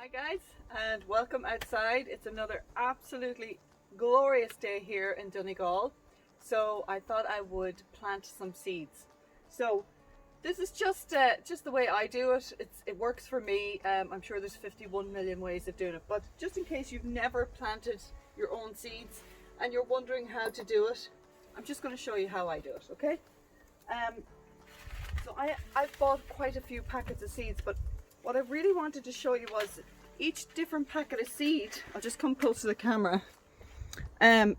Hi guys, and welcome outside. It's another absolutely glorious day here in Donegal. So I thought I would plant some seeds. So this is just the way I do it. It works for me. I'm sure there's 51 million ways of doing it, but just in case you've never planted your own seeds and you're wondering how to do it, I'm just going to show you how I do it. Okay? So I've bought quite a few packets of seeds, but what I really wanted to show you was each different packet of seed. I'll just come close to the camera.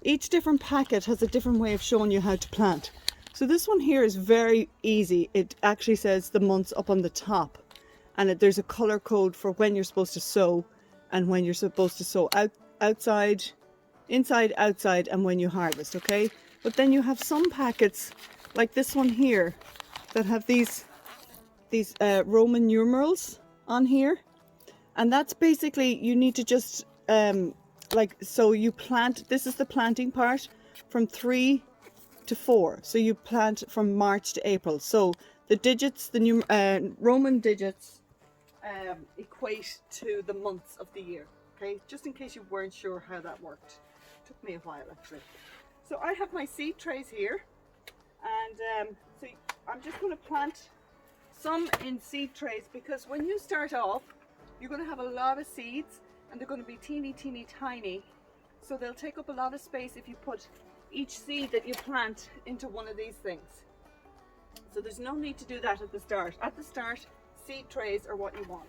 Each different packet has a different way of showing you how to plant. So this one here is very easy. It actually says the months up on the top, and there's a color code for when you're supposed to sow and when you're supposed to sow outside, inside, outside, and when you harvest. Okay, but then you have some packets like this one here that have these Roman numerals on here, and that's basically, you need to just so you plant. This is the planting part from 3 to 4, so you plant from March to April. So the digits, the Roman digits equate to the months of the year. Okay, just in case you weren't sure how that worked. It took me a while actually. So I have my seed trays here, and so I'm just going to plant some in seed trays, because when you start off you're going to have a lot of seeds and they're going to be teeny tiny, so they'll take up a lot of space if you put each seed that you plant into one of these things. So there's no need to do that at the start. At the start, seed trays are what you want.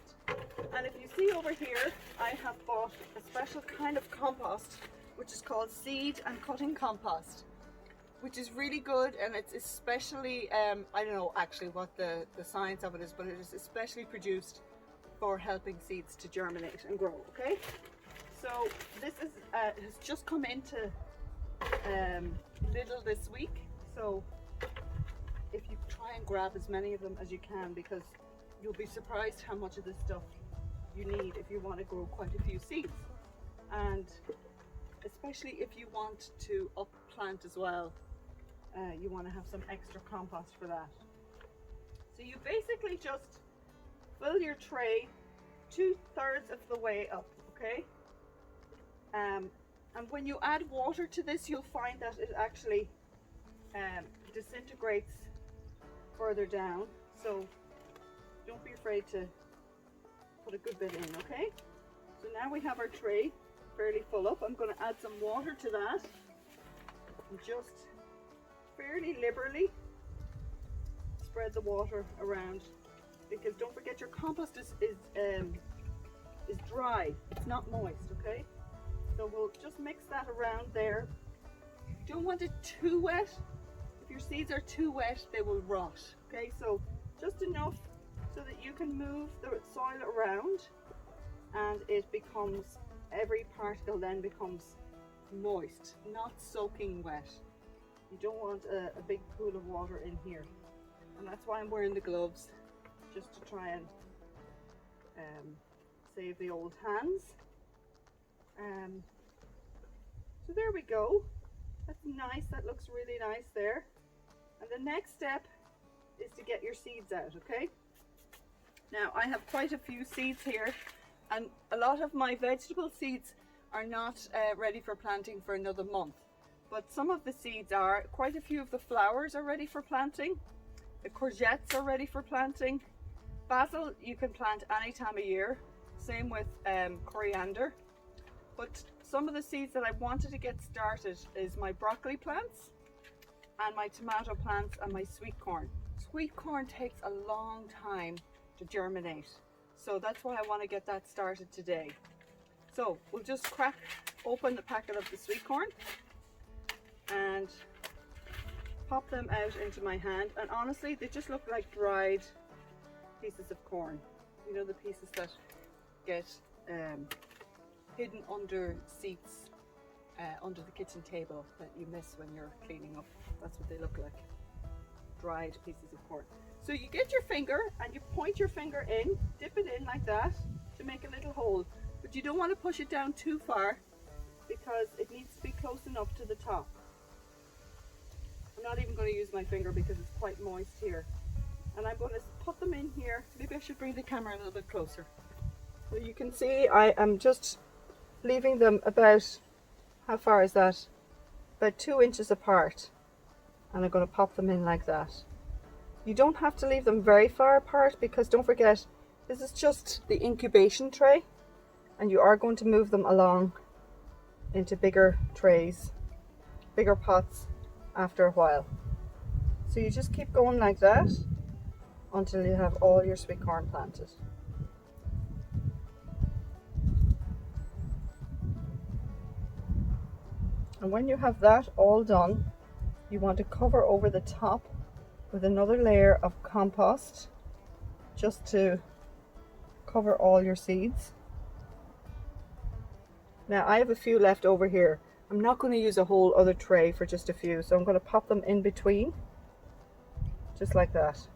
And if you see over here, I have bought a special kind of compost which is called seed and cutting compost, which is really good, and it's especially, I don't know actually what the science of it is, but it is especially produced for helping seeds to germinate and grow. Okay, so this is has just come into Lidl this week, so if you try and grab as many of them as you can, because you'll be surprised how much of this stuff you need if you want to grow quite a few seeds, and especially if you want to up plant as well. You want to have some extra compost for that. So you basically just fill your tray 2/3 of the way up, okay? And when you add water to this, you'll find that it actually disintegrates further down. So don't be afraid to put a good bit in, okay? So now we have our tray fairly full up. I'm going to add some water to that, and just fairly liberally spread the water around, because don't forget your compost is dry, it's not moist. Okay, so we'll just mix that around there. You don't want it too wet. If your seeds are too wet, they will rot. Okay, so just enough so that you can move the soil around, and it becomes, every particle then becomes moist, not soaking wet. You don't want a big pool of water in here, and that's why I'm wearing the gloves, just to try and save the old hands. So there we go. That's nice. That looks really nice there. And the next step is to get your seeds out. Okay. Now I have quite a few seeds here, and a lot of my vegetable seeds are not ready for planting for another month. But some of the seeds are. Quite a few of the flowers are ready for planting. The courgettes are ready for planting. Basil you can plant any time of year. Same with coriander. But some of the seeds that I wanted to get started is my broccoli plants and my tomato plants and my sweet corn. Sweet corn takes a long time to germinate, so that's why I want to get that started today. So we'll just crack open the packet of the sweet corn and pop them out into my hand, and honestly they just look like dried pieces of corn. You know, the pieces that get hidden under seats under the kitchen table that you miss when you're cleaning up. That's what they look like, dried pieces of corn. So you get your finger and you point your finger in, dip it in like that to make a little hole, but you don't want to push it down too far because it needs to be close enough to the top. I'm not even going to use my finger because it's quite moist here. And I'm going to put them in here. Maybe I should bring the camera a little bit closer. So you can see I am just leaving them about, how far is that? About 2 inches apart. And I'm going to pop them in like that. You don't have to leave them very far apart because don't forget, this is just the incubation tray and you are going to move them along into bigger trays, bigger pots after a while. So you just keep going like that until you have all your sweet corn planted. And when you have that all done, you want to cover over the top with another layer of compost just to cover all your seeds. Now I have a few left over here. I'm not going to use a whole other tray for just a few, so I'm going to pop them in between, just like that,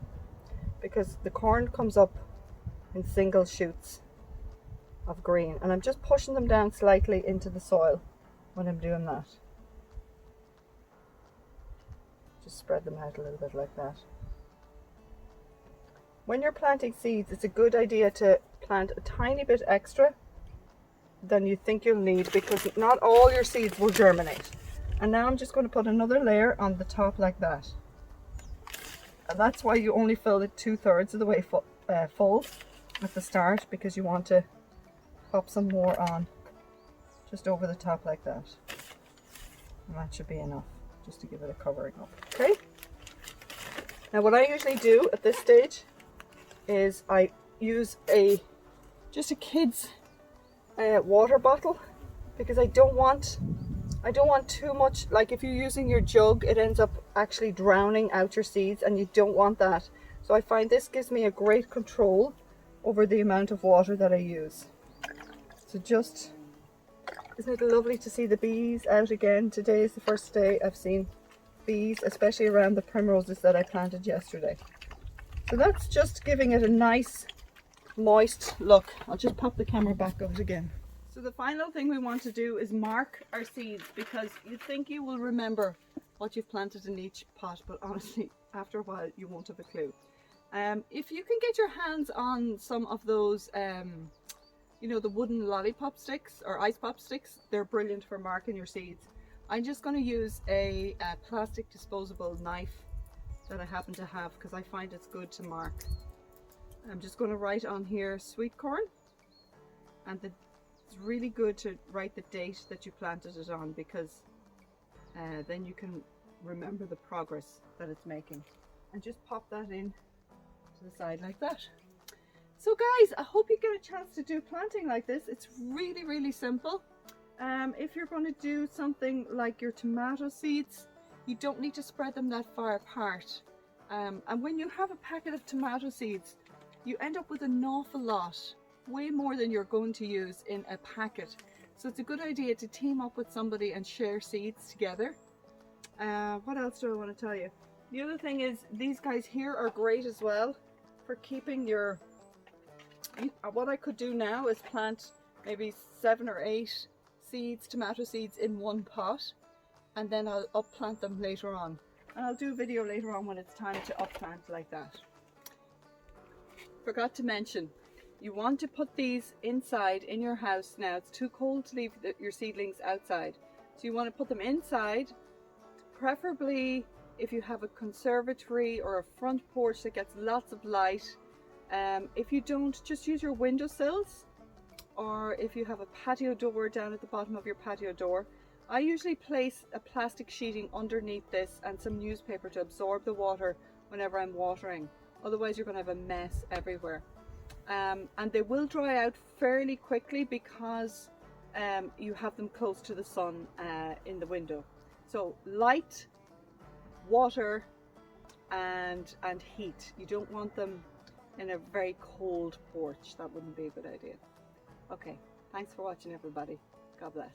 because the corn comes up in single shoots of green, and I'm just pushing them down slightly into the soil when I'm doing that. Just spread them out a little bit like that. When you're planting seeds, it's a good idea to plant a tiny bit extra than you think you'll need, because not all your seeds will germinate. And now I'm just going to put another layer on the top like that. And that's why you only fill it 2/3 of the way full at the start, because you want to pop some more on just over the top like that. And that should be enough just to give it a covering up. Okay. Now what I usually do at this stage is I use just a kid's water bottle, because I don't want too much. Like if you're using your jug, it ends up actually drowning out your seeds, and you don't want that. So I find this gives me a great control over the amount of water that I use. So just, isn't it lovely to see the bees out again? Today is the first day I've seen bees, especially around the primroses that I planted yesterday. So that's just giving it a nice moist look. I'll just pop the camera back out again. So the final thing we want to do is mark our seeds, because you think you will remember what you've planted in each pot, but honestly after a while you won't have a clue. If you can get your hands on some of those you know, the wooden lollipop sticks or ice pop sticks, they're brilliant for marking your seeds. I'm just going to use a plastic disposable knife that I happen to have, because I find it's good to mark. I'm just going to write on here sweet corn, and it's really good to write the date that you planted it on, because then you can remember the progress that it's making. And just pop that in to the side like that. So guys, I hope you get a chance to do planting like this. It's really, really simple. If you're going to do something like your tomato seeds, you don't need to spread them that far apart. And when you have a packet of tomato seeds, you end up with an awful lot, way more than you're going to use in a packet. So it's a good idea to team up with somebody and share seeds together. What else do I want to tell you? The other thing is, these guys here are great as well for keeping your... What I could do now is plant maybe 7 or 8 seeds, tomato seeds, in one pot, and then I'll upplant them later on. And I'll do a video later on when it's time to upplant like that. Forgot to mention, you want to put these inside in your house now. It's too cold to leave your seedlings outside. So you want to put them inside, preferably if you have a conservatory or a front porch that gets lots of light. If you don't, just use your windowsills, or if you have a patio door down at the bottom of your patio door. I usually place a plastic sheeting underneath this and some newspaper to absorb the water whenever I'm watering. Otherwise you're going to have a mess everywhere. And they will dry out fairly quickly because you have them close to the sun in the window. So light, water and heat. You don't want them in a very cold porch. That wouldn't be a good idea. Okay, thanks for watching everybody. God bless.